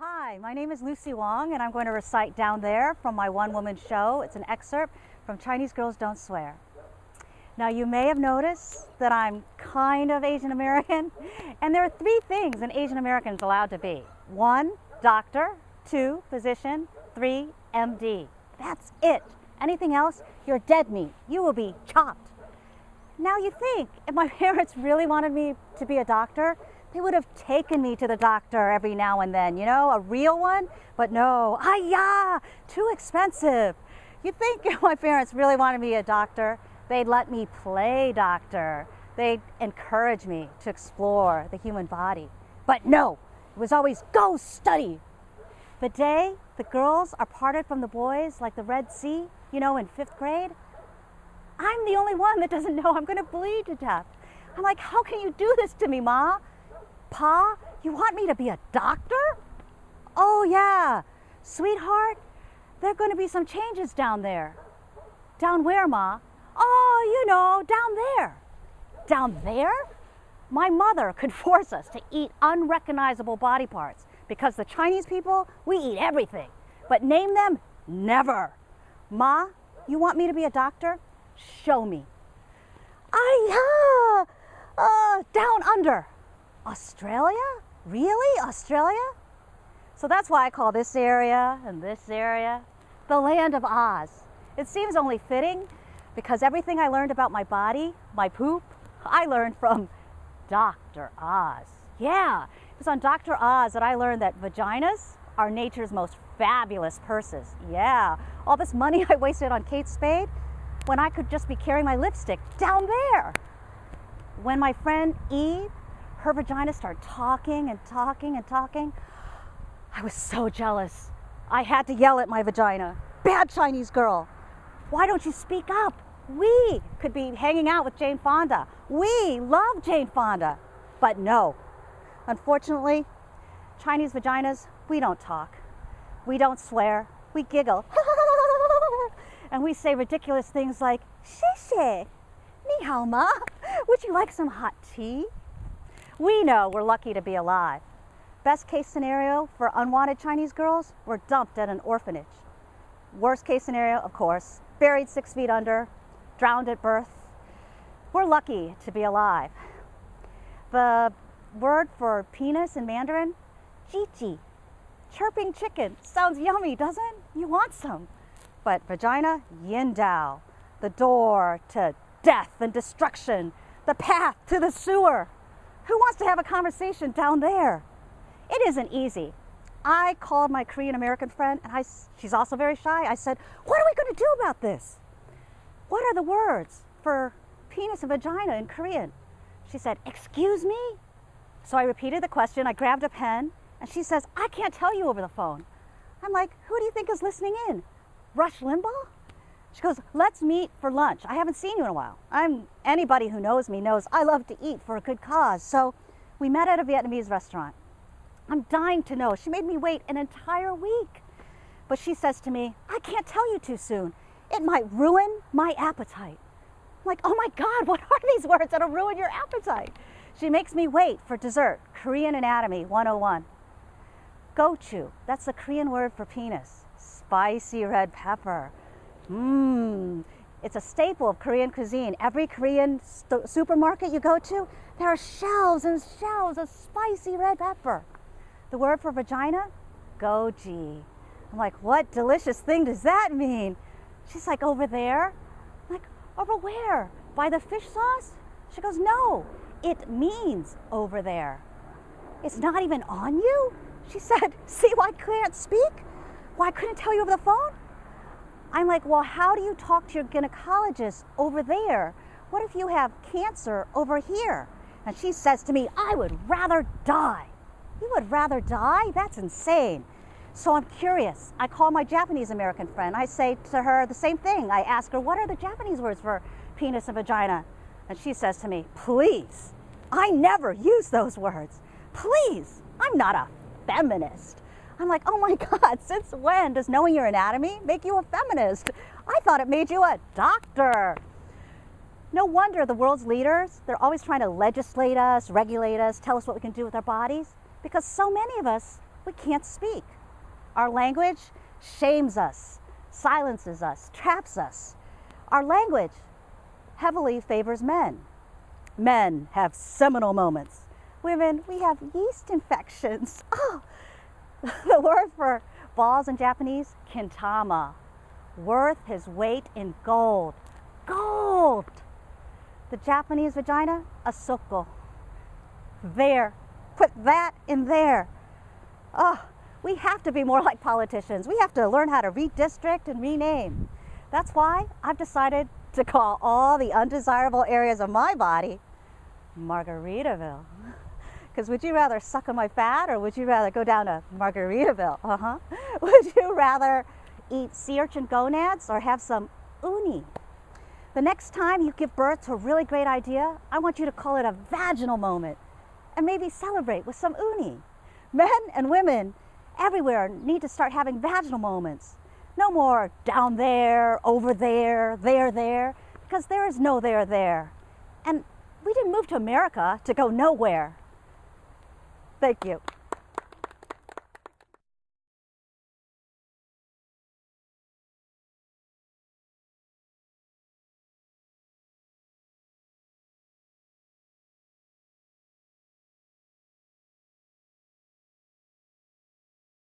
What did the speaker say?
Hi, my name is Lucy Wang, and I'm going to recite down there from my one-woman show. It's an excerpt from Chinese Girls Don't Swear. Now, you may have noticed that I'm kind of Asian American, and there are three things an Asian American is allowed to be. 1, doctor. 2, physician. 3, MD. That's it. Anything else, you're dead meat. You will be chopped. Now you think, if my parents really wanted me to be a doctor, they would have taken me to the doctor every now and then, you know, a real one. But no, too expensive. You think if my parents really wanted me a doctor, they'd let me play doctor. They'd encourage me to explore the human body. But no, it was always go study. The day the girls are parted from the boys like the Red Sea, you know, in 5th grade, I'm the only one that doesn't know I'm going to bleed to death. I'm like, how can you do this to me, Ma? Pa, you want me to be a doctor? Oh yeah, sweetheart, there are going to be some changes down there. Down where, Ma? Oh, you know, down there. Down there? My mother could force us to eat unrecognizable body parts because the Chinese people, we eat everything. But name them, never. Ma, you want me to be a doctor? Show me. Down under. Australia? Really? Australia? So that's why I call this area and this area the land of Oz. It seems only fitting because everything I learned about my body, my poop, I learned from Dr. Oz. Yeah, it was on Dr. Oz that I learned that vaginas are nature's most fabulous purses. Yeah, all this money I wasted on Kate Spade when I could just be carrying my lipstick down there. When my friend Eve, her vagina started talking and talking and talking, I was so jealous. I had to yell at my vagina, bad Chinese girl, why don't you speak up? We could be hanging out with Jane Fonda. We love Jane Fonda. But no, unfortunately, Chinese vaginas, we don't talk. We don't swear. We giggle. And we say ridiculous things like, 谢谢, ni hao ma, would you like some hot tea? We know we're lucky to be alive. Best case scenario for unwanted Chinese girls, we're dumped at an orphanage. Worst case scenario, of course, buried 6 feet under, drowned at birth. We're lucky to be alive. The word for penis in Mandarin, ji. Chirping chicken. Sounds yummy, doesn't it? You want some. But vagina, yin dao. The door to death and destruction. The path to the sewer. Who wants to have a conversation down there? It isn't easy. I called my Korean American friend, and she's also very shy. I said, what are we going to do about this? What are the words for penis and vagina in Korean? She said, excuse me? So I repeated the question. I grabbed a pen, and she says, I can't tell you over the phone. I'm like, who do you think is listening in? Rush Limbaugh? She goes, let's meet for lunch. I haven't seen you in a while. Anybody who knows me knows I love to eat for a good cause. So we met at a Vietnamese restaurant. I'm dying to know. She made me wait an entire week. But she says to me, I can't tell you too soon. It might ruin my appetite. I'm like, oh my God, what are these words that'll ruin your appetite? She makes me wait for dessert, Korean Anatomy 101. Gochu, that's the Korean word for penis. Spicy red pepper. It's a staple of Korean cuisine. Every Korean supermarket you go to, there are shelves and shelves of spicy red pepper. The word for vagina, goji. I'm like, what delicious thing does that mean? She's like, over there. I'm like, over where? By the fish sauce? She goes, no, it means over there. It's not even on you? She said, see why I can't speak? Why I couldn't tell you over the phone? I'm like, well, how do you talk to your gynecologist over there? What if you have cancer over here? And she says to me, I would rather die. You would rather die? That's insane. So I'm curious. I call my Japanese American friend. I say to her the same thing. I ask her, what are the Japanese words for penis and vagina? And she says to me, please, I never use those words. Please, I'm not a feminist. I'm like, oh my God, since when does knowing your anatomy make you a feminist? I thought it made you a doctor. No wonder the world's leaders, they're always trying to legislate us, regulate us, tell us what we can do with our bodies, because so many of us we can't speak. Our language shames us, silences us, traps us. Our language heavily favors men. Men have seminal moments. Women, we have yeast infections. Oh, the word for balls in Japanese, kintama, worth his weight in gold. Gold! The Japanese vagina, asoko. There, put that in there. Oh, we have to be more like politicians. We have to learn how to redistrict and rename. That's why I've decided to call all the undesirable areas of my body Margaritaville. Because would you rather suck on my fat, or would you rather go down to Margaritaville? Would you rather eat sea urchin gonads or have some uni? The next time you give birth to a really great idea, I want you to call it a vaginal moment and maybe celebrate with some uni. Men and women everywhere need to start having vaginal moments. No more down there, over there, there, because there is no there. And we didn't move to America to go nowhere. Thank you.